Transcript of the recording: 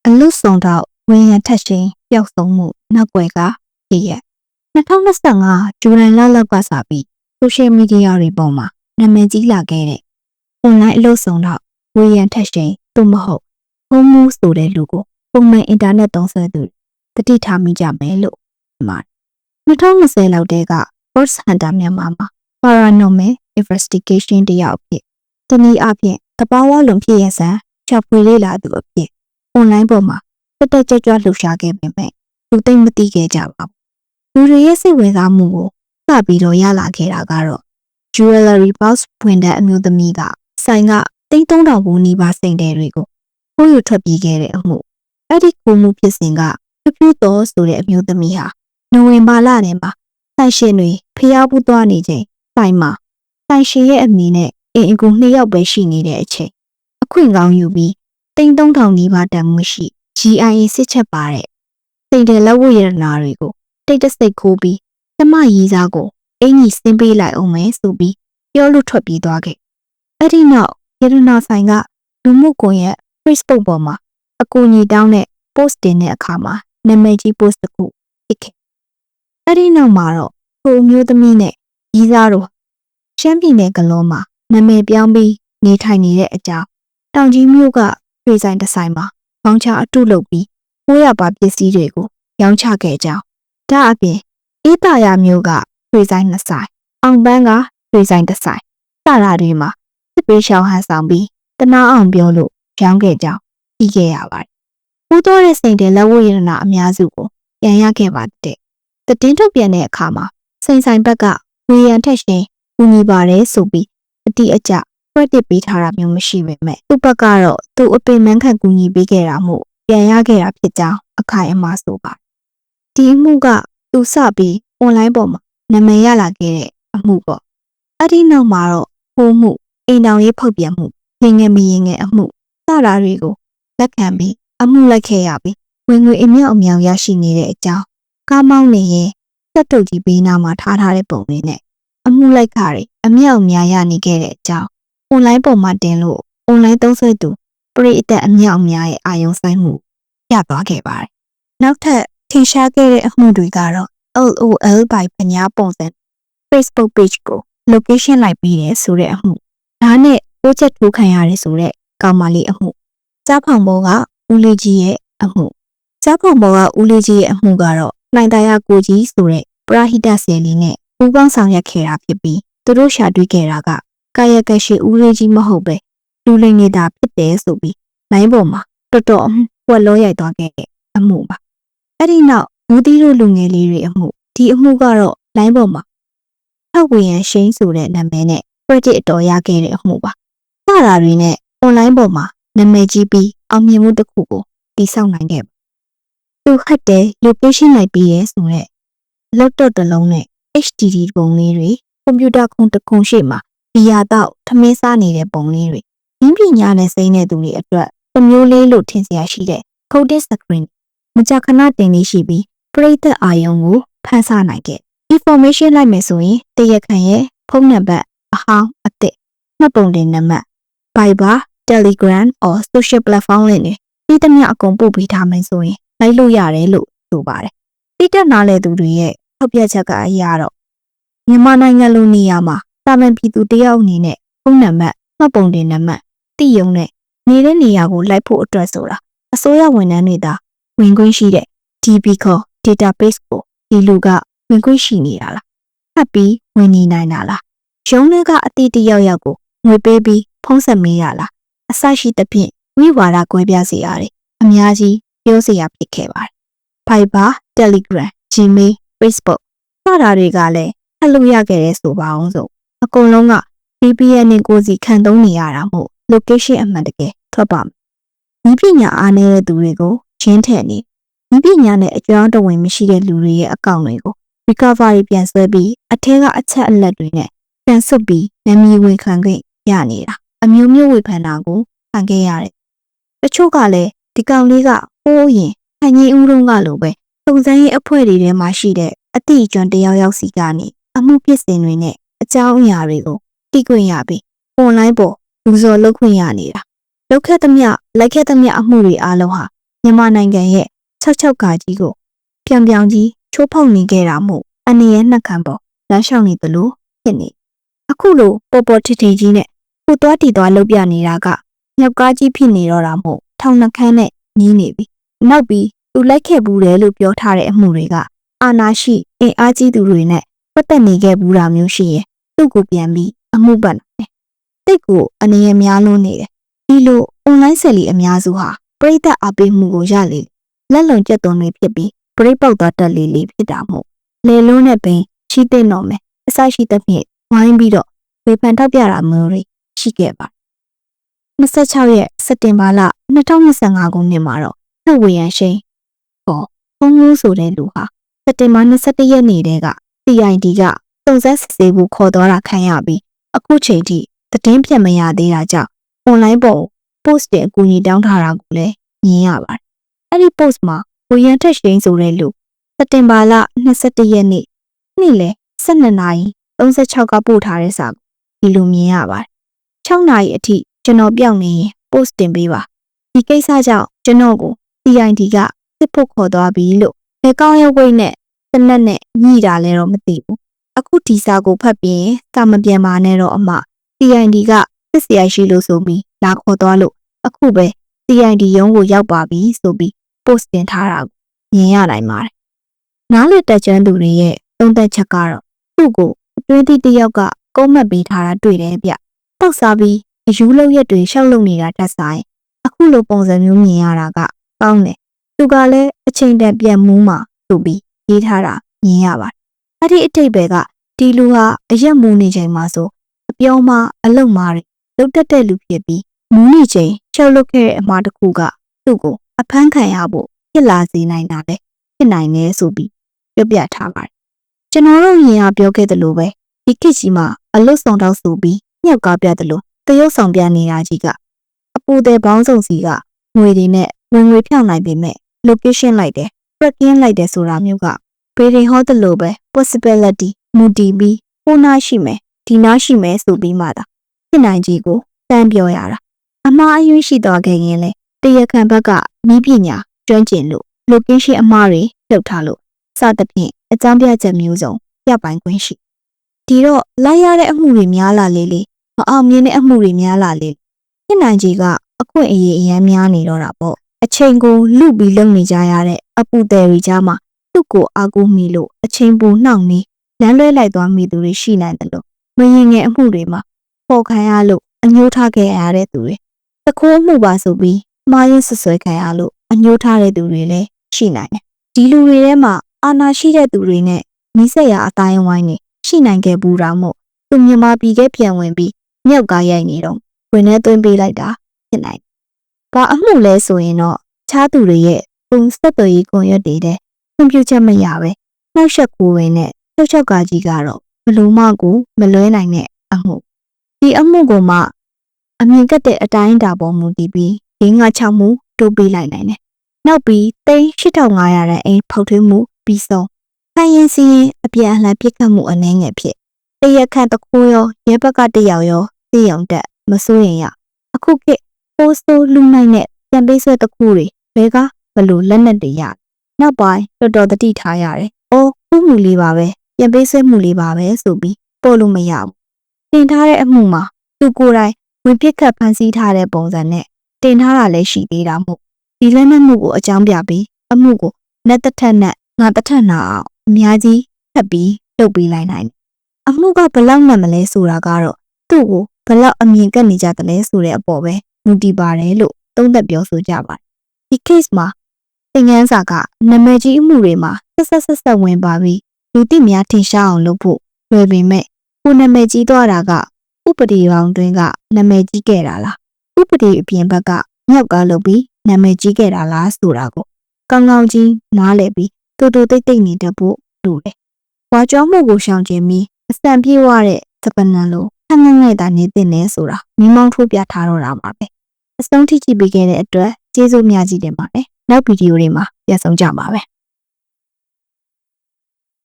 အလုဆောင်တော့ဝင်းရထက်ရှင်ပျောက်ဆုံးမှုနောက်ွယ်ကဖြစ်ရ2025ဇူလိုင်လလောက်ကစပြီးဆိုရှယ်မီဒီယာတွေပေါ်မှာနာမည်ကြီးလာခဲ့တဲ့ online အလုဆောင်တော့ဝင်းရထက်ရှင်သို့မဟုတ်ဖုန်းမှုဆိုတဲ့လူကိုပုံမှန်အင်တာနက်သုံးစွဲသူတတိထားမိကြမယ်လို့ပြော2020လောက်တည်းက Ghost Hunter မြန်မာမှာ Paranormal Investigation တယောက်အဖြစ်တနည်းအားဖြင့်တဘာဝလုံးဖြစ်ရဆန်းရှာဖွေလေ့လာသူအဖြစ် online ပေါ်မှာတက်ကြွလှုပ်ရှားခဲ့ပေမဲ့လူသိမ့်မသိခဲ့ကြပါဘူးလူတွေရဲ့စိတ်ဝင်စားမှုကိုစပြီးတော့ရလာခဲ့တာကတော့ Jewelry Box ဖွင့်တဲ့အမျိုးသမီးကဆိုင်က3000ဘူးနီးပါးစိန်တယ်တွေကိုခိုးယူထွက်ပြေးခဲ့တဲ့အမှုအဲ့ဒီခိုးမှုဖြစ်စဉ်ကဖြူတော်ဆိုတဲ့အမျိုးသမီးဟာနိုဝင်ဘာလထဲမှာဆိုင်ရှင်တွေဖျားဘူးသွားနေချိန်ဆိုင်မှာဆိုင်ရှင်ရဲ့အမိနဲ့အိမ်အကူ2ယောက်ပဲရှိနေတဲ့အချိန်အခွင့်ကောင်းယူပြီး3000နီးပါးတန်မှုရှိ GIA စစ်ချက်ပါတဲ့စိန်တယ်လက်ဝတ်ရတနာတွေကိုတိတ်တဆိတ်ခိုးပြီးကျမရီးစားကိုအင်ကြီးစင်းပေးလိုက်အောင်မယ်ဆိုပြီးပြောလို့ထွက်ပြေးသွားခဲ့အဲ့ဒီနောက်ရတနာဆိုင်ကလူမှုကွန်ရက် Facebook ပေါ်မှာအကူအညီတောင်းတဲ့ post တင်တဲ့အခါမှာနာမည်ကြီး post တစ်ခုဖြစ်ခဲ့အဲ့ဒီနောက်မှာတော့ကိုမျိုးသမီးနဲ့ရီးစားတို့ရှမ်းပြည်နယ်ကလောမှာနာမည်ပြောင်းပြီးနေထိုင်နေတဲ့အကြောင်းတောင်ကြီးမြို့ကရွှေဆိုင်တစ်ဆိုင်မှာဘောင်းချအတုလုပ်ပြီး900ပါပစ္စည်းတွေကိုရောင်းချခဲ့ကြောင်းဒါအပြင်အေးတာရမျိုးကရွှေဆိုင်2ဆိုင်အောင်ပန်းကရွှေဆိုင်1ဆိုင်စတာတွေမှာစစ်ပေးရှောင်းဟန်ဆောင်ပြီးတနာအောင်ပြောလို့ရောင်းခဲ့ကြောင်းသိခဲ့ရပါတယ်။ပိုးတော်တဲ့စိန်တဲ့လက်ဝတ်ရတနာအများစုကိုပြန်ရခဲ့ပါတယ်။တည်င်းထုတ်ပြန်တဲ့အခါမှာစိန်ဆိုင်ဘက်ကဝေရန်ထက်ရှင်ဦးညီပါတယ်ဆိုပြီးအတိအကျcredit ပေးထားတာမျိုးမရှိပေမဲ့သူ့ဘက်ကတော့သူ့အပင်မန်းခံကူညီပေးခဲ့တာမို့ပြန်ရခဲ့တာဖြစ်ကြောင်းအခိုင်အမာဆိုပါဒီအမှုကသူစပြီး online ပေါ်မှာနာမည်ရလာခဲ့တဲ့အမှုပေါ့အဲ့ဒီနောက်မှာတော့ဖိုးမှုအိမ်တော်ရေးဖောက်ပြန်မှုငယ်မရင်ငယ်အမှုစတာတွေကိုလက်ခံပြီးအမှုလိုက်ခဲ့ရပြီးဝင်ငွေအမြောက်အများရရှိနေတဲ့အကြောင်းကားမောင်းနေရင်စက်တုပ်ကြီးဘေးနားမှာထားတဲ့ပုံလေးနဲ့အမှုလိုက်ခါတွေအမြောက်အများရနေခဲ့တဲ့အကြောင်း online ပေါ်မှာတင်လို့ online သုံးစွဲသူပရိသတ်အမြောက်အများရဲ့အာရုံစိုက်မှုရသွားခဲ့ပါတယ်။နောက်ထပ်ထင်ရှားခဲ့တဲ့အမှုတွေကတော့ LOL by ပညာပုံစံ Facebook page ကို location လိုက်ပြီးတယ်ဆိုတဲ့အမှုဒါနဲ့ပိုးချက်ထိုးခံရတယ်ဆိုတဲ့ကောင်မလေးအမှုကြားဖောင်ဘောကဦးလေးကြီးရဲ့အမှုကြားဖောင်ဘောကဦးလေးကြီးရဲ့အမှုကတော့နိုင်တာရကိုကြီးဆိုတဲ့ပရာဟိတဆယ်လေးနဲ့ပူးပေါင်းဆောင်ရွက်ခဲ့တာဖြစ်ပြီးသူတို့ရှာတွေ့ခဲ့တာကကာယကရှိဦးလေးကြီးမဟုတ်ပဲလူလိမ်နေတာဖြစ်တယ်ဆိုပြီးလိုင်းပေါ်မှာတော်တော်ဝက်လောရိုက်သွားခဲ့တဲ့အမှုပါအဲ့ဒီနောက်ဘူးတီးတို့လူငယ်လေးတွေအမှုဒီအမှုကတော့လိုင်းပေါ်မှာထောက်ဝေရန်ရှိန်ဆိုတဲ့နာမည်နဲ့ credit အတော်ရခဲ့တဲ့အမှုပါစတာတွေနဲ့ online ပေါ်မှာနာမည်ကြီးပြီးအောင်မြင်မှုတစ်ခုကိုတည်ဆောက်နိုင်ခဲ့ပါသူဟတ်တဲ့ location လိုက်ပြီးရဲဆိုတဲ့ laptop တစ်လုံးနဲ့ HDD ပုံလေးတွေကွန်ပျူတာခုံတစ်ခုရှိမှာဒီရတော့ထမင်းစားနေတဲ့ပုံလေးတွေရင်းပညာနဲ့စိမ့်တဲ့သူတွေအတွက်တစ်မျိုးလေးလို့ထင်စရာရှိတဲ့ coded screen မကြာခဏတင်လေးရှိပြီးပရိသတ်အာယုံကိုဖန်ဆနိုင်ခဲ့ information လိုက်မယ်ဆိုရင်တရက်ခန့်ရဲ့ဖုန်းနံပါတ်အဟောင်းအသစ်မှတ်ပုံတင်နံပါတ် Viber Telegram or social platform တွေနဲ့ဒီတမျှအကုန်ပို့ပေးထားမယ်ဆိုရင်လိုက်လို့ရတယ်လို့ဆိုပါတယ်တိတက်နားလေသူတွေရဲ့ထောက်ပြချက်ကအရာတော့မြန်မာနိုင်ငံလိုနေရာမှာတာမန်ပြည်သူတယောက်အနေနဲ့ဖုန်းနံပါတ်မှတ်ပုံတင်နံပါတ်တိယုံနဲ့နေတဲ့နေရာကိုလိုက်ဖို့အတွက်ဆိုတာအစိုးရဝန်ထမ်းတွေသာဝင်ခွင့်ရှိတဲ့ DB ခေါ် database ကိုဒီလူကဝင်ခွင့်ရှိနေတာလားဖတ်ပြီးဝင်နေနိုင်တာလားရုံးတွေကအတိတယောက်ယောက်ကိုငွေပေးပြီးဖုံးဆက်မေးရလားအစရှိသဖြင့်ဝိဝါဒကွဲပြားစေရတယ်အများကြီးပြောစရာဖြစ်ခဲ့ပါတယ် Viber Telegram Gmail Facebook စတာတွေကလည်းထပ်လို့ရခဲ့တဲ့ဆိုပါအောင်ဆိုအကုန်လုံးက VPN နဲ့ကိုစီခံသုံးနေရတာမို့ location အမှန်တကယ်ထွက်ပါမယ်။ဤပညာအားနည်းတဲ့သူတွေကိုချင်းထည့်နေဤပညာနဲ့အကျွမ်းတဝင်မရှိတဲ့လူတွေရဲ့အကောင့်တွေကို recovery ပြန်ဆွဲပြီးအထက်ကအချက်အလက်တွေနဲ့ပြန်ဆွတ်ပြီးနာမည်ဝင်ခံခွင့်ရနေတာအမျိုးမျိုးဝေဖန်တာကိုခံခဲ့ရတယ်။တချို့ကလည်းဒီကောင်လေးကဟိုးရင်ခိုင်ကြီးဦးတုံးကလိုပဲစုံစမ်းရေးအဖွဲ့တွေထဲမှာရှိတဲ့အတိအကျွမ်းတယောက်ယောက်စီကနေအမှုဖြစ်စဉ်တွေနဲ့အကြောင်းအရာတွေကိုသိခွင့်ရပြီး online ပေါ်လူစော်လုပ်ခွင့်ရနေတာလောက်ခဲ့သမျှလိုက်ခဲ့သမျှအမှုတွေအားလုံးဟာ မြန်မာနိုင်ငံရဲ့66ကာကြီးကိုပြောင်ပြောင်ကြီးချိုးဖောက်နေခဲ့တာမို့အနေရဲ့နှက်ခံပေါ်လမ်းလျှောက်နေသလိုဖြစ်နေအခုလိုပေါ်ပေါ်ထထကြီးနဲ့ကိုသွားတီသွားလှုပ်ပြနေတာကမြောက်ကားကြီးဖြစ်နေတော့တာမို့ထောင်နှခမ်းနဲ့ညီးနေပြီနောက်ပြီးသူလိုက်ခဲ့ဘူးတယ်လို့ပြောထားတဲ့အမှုတွေကအာနာရှိအင်အားကြီးသူတွေနဲ့ပတ်သက်နေခဲ့ဘူးတာမျိုးရှိရင်သူ့ကိုပြန်ပြီးအမှုပတ်နိုင်တယ်တိတ်ကိုအနေရများလို့နေတယ်ဒီလို online ဆယ်လီအများစုဟာပရိသတ်အားပေးမှုကိုရလေလက်လုံကျက်သွန်တွေဖြစ်ပြီးပရိပောက်သွားတတ်လေဖြစ်တာမို့လေလုံးနဲ့ပင်ရှိသိမ့်တော့မယ်အစရှိသဖြင့်ဝိုင်းပြီးတော့ဝေဖန်ထောက်ပြတာမျိုးတွေရှိခဲ့ပါ26ရက်စက်တင်ဘာလ2025ခုနှစ်မှာတော့နှုတ်ဝေရန်ရှိန်ပေါ်ဖုံးမိုးဆိုတဲ့လူဟာစက်တင်ဘာ21ရက်နေ့တည်းက CID ကစုံစမ်းစစ်ဆေးဖို့ခေါ်သွားတာခံရပြီးအခုချိန်ထိသတင်းပြတ်မရသေးတာကြောင့် online ပေါ် post တွေအကူအညီတောင်းထားတာကိုလည်းမြင်ရပါတယ်။အဲ့ဒီ post မှာဝေရန်ထက်ရှိန်ဆိုတဲ့လူစက်တင်ဘာလ21ရက်နေ့နေ့လယ်12:36ကပို့ထားတဲ့စာဒီလိုမြင်ရပါတယ်။6နာရီအထိကျွန်တော်ပြောင်းနေရင် post တင်ပေးပါ။ဒီကိစ္စကြောင့်ကျွန်တော်ကို CID ကစစ်ဖို့ခေါ်သွားပြီလို့ဘယ်ကောင်းရုပ်ဝိတ်နဲ့စနက်နဲ့ညှိတာလဲတော့မသိဘူး။အခုဒီစာကိုဖတ်ပြီးစာမပြန်ပါနဲ့တော့အမ CID ကစစ်စရာရှိလို့ဆိုပြီးလာခေါ်သွားလို့အခုပဲ CID ရုံးကိုရောက်ပါပြီဆိုပြီး post တင်ထားတာကိုမြင်ရနိုင်ပါတယ်။နားလေတက်ချမ်းသူတွေရဲ့သုံးသက်ချက်ကတော့သူ့ကိုအတွင်းသည့်တယောက်ကကုန်းမှတ်ပေးထားတာတွေ့တယ်ဗျ။တောက်စားပြီးအယူလောက်ရက်တွေရှောက်လုံနေတာတက်ဆိုင်အခုလိုပုံစံမျိုးမြင်ရတာကကောင်းတယ်။သူကလည်းအချိန်တန်ပြန်မူးမှဆိုပြီးရေးထားတာမြင်ရပါတယ်။အဲ့ဒီအတိတ်ပဲကဒီလူဟာအရက်မူးနေချိန်မှာဆိုအပြောမှအလုံမာတွေလုတ်တက်တဲ့လူဖြစ်ပြီးမူးနေချိန်ရှောက်လုတ်ခဲ့တဲ့အမှားတစ်ခုကသူ့ကိုအဖမ်းခံရဖို့ဖြစ်လာစေနိုင်တာလေဖြစ်နိုင်တယ်ဆိုပြီးပြောပြထားပါတယ်ကျွန်တော်တို့ရင်အားပြောခဲ့သလိုပဲဒီခေတ်ကြီးမှာအလုတ်ဆောင်တောက်ဆိုပြီးညှောက်ကားပြသလိုတရုတ်ဆောင်ပြနေတာကြီးကအပူတဲ့ဘောင်းစုံစီကငွေတွေနဲ့ဝင်ငွေဖြောင်းနိုင်ပေမဲ့ location လိုက်တယ် tracking လိုက်တယ်ဆိုတာမျိုးကဘေးရင်ဟောသလိုပဲ possibility မူတည်ပြီးဟိုနာရှိမယ်ဒီနာရှိမယ်ဆိုပြီးမှသာဖြစ်နိုင်ကြီးကိုတန်းပြောရတာအမှားအယွင်းရှိသွားခဲ့ရင်လေတရားခံဘက်ကနီးပညာကျွမ်းကျင်လို့ location အမှားတွေလုပ်ထားလို့စသဖြင့်အကြောင်းပြချက်မျိုးစုံပြပိုင်ခွင့်ရှိဒီတော့လိုက်ရတဲ့အမှုတွေများလာလေမအောင်မြင်တဲ့အမှုတွေများလာလေဖြစ်နိုင်ကြီးကအခွင့်အရေးအများများနေတော့တာပေါ့အချိန်ကိုလူပြီးလုံနေကြရတဲ့အပူတယ်တွေကြားမှာသူ့ကိုအားကိုးမိလို့အချိန်ပူနှောင့်နေလမ်းလွဲလိုက်သွားမိသူတွေရှိနိုင်တယ်လို့မရင်ငယ်အမှုတွေမှာပေါ်ခံရလို့အညှိုးထားခဲ့ရတဲ့သူတွေတခိုးမှုပါဆိုပြီးမှားရင်းဆွဆွဲခံရလို့အညှိုးထားတဲ့သူတွေလည်းရှိနိုင်တယ်ဒီလူတွေထဲမှာအာဏာရှိတဲ့သူတွေနဲ့မိဆက်ရာအတိုင်းဝိုင်းနေရှိနိုင်ခဲ့ဘူးတာမို့သူမြန်မာပြည်ကပြန်ဝင်ပြီးမြောက်ကားရိုက်နေတော့ဝင်ထဲသွင်းပေးလိုက်တာဖြစ်နိုင်ဘာအမှုလဲဆိုရင်တော့ခြားသူတွေရဲ့ပုံဆက်သွယ်ရေးကွန်ရက်တွေတဲ့ခွင့်ပြုချက်မရပဲနှောက်ယှက်ကိုဝင်နဲ့66ကာကြီးကတော့ဘလို့မှကိုမလွဲနိုင်တဲ့အမှုဒီအမှုကိုမှအမြင်ကတဲ့အတိုင်းအတာပေါ်မူတည်ပြီး6မှုတိုးပေးလိုက်နိုင်တယ်နောက်ပြီး8500ရန်အိမ်ဖောက်ထွင်းမှုပြီးဆုံးခိုင်ရင်စီရင်အပြန်အလှန်ပြစ်ခတ်မှုအနှဲငယ်ဖြစ်တရခန့်တခိုးရောရဲဘက်ကတယောက်ရောသိအောင်တက်မစိုးရင်ရအခုခေတ်ပိုးဆိုးလူနိုင်နဲ့ပြန်ပေးဆွဲတခိုးတွေဘဲကဘလို့လက်နက်တွေရနောက်ပိုင်းတော်တော်တတိထားရတယ်။အော်ခုမှုလေးပါပဲပြန်ပေးဆွဲမှုလေးပါပဲဆိုပြီးပို့လို့မရဘူး။တင်ထားတဲ့အမှုမှာသူကိုယ်တိုင်ဝင်ပြစ်ခတ်ဖန်ဆီးထားတဲ့ပုံစံနဲ့တင်ထားတာလည်းရှိသေးတာမို့ဒီလက်နက်မှုကိုအကြောင်းပြပြီးအမှုကိုလက်တစ်ထက်နဲ့ငါတစ်ထက်နာအောင်အများကြီးထပ်ပြီးလုပ်ပေးလိုက်နိုင်တယ်။အမှုကဘလောက်နဲ့မလဲဆိုတာကတော့သူ့ကိုဘလောက်အမြင်ကပ်နေကြတယ်လဲဆိုတဲ့အပေါ်ပဲမူတည်ပါတယ်လို့သုံးသပ်ပြောဆိုကြပါတယ်။ဒီ case မှာသင်ခန်းစာကနာမည်ကြီးအမှုတွေမှာဆက်ဝင်ပါပြီးလူသိများထင်ရှားအောင်လုပ်ဖို့လွယ်ပေမဲ့ကိုနာမည်ကြီးသွားတာကဥပဒေပေါင်းတွင်ကနာမည်ကြီးခဲ့တာလားဥပဒေအပြင်ဘက်ကမြောက်ကားလုပ်ပြီးနာမည်ကြီးခဲ့တာလားဆိုတာကိုကောင်းကောင်းကြီးနားလည်ပြီးတူတူတိတ်တိတ်နေတတ်ဖို့လိုတယ်။ဝါကြောမှုကိုရှောင်ကျဉ်ပြီးအစံပြေးဝတဲ့စပနံလိုခက်ငဲ့တာနေတင်နေဆိုတာမိမောင်းထိုးပြထားတော့တာပါပဲ။အဆုံးထိကြည့်ပေးခဲ့တဲ့အတွက်ကျေးဇူးများကြီးတင်ပါတယ်။နောက်ဗီဒီယိုတွေမှာပြန်ဆောင်ကြပါမယ်။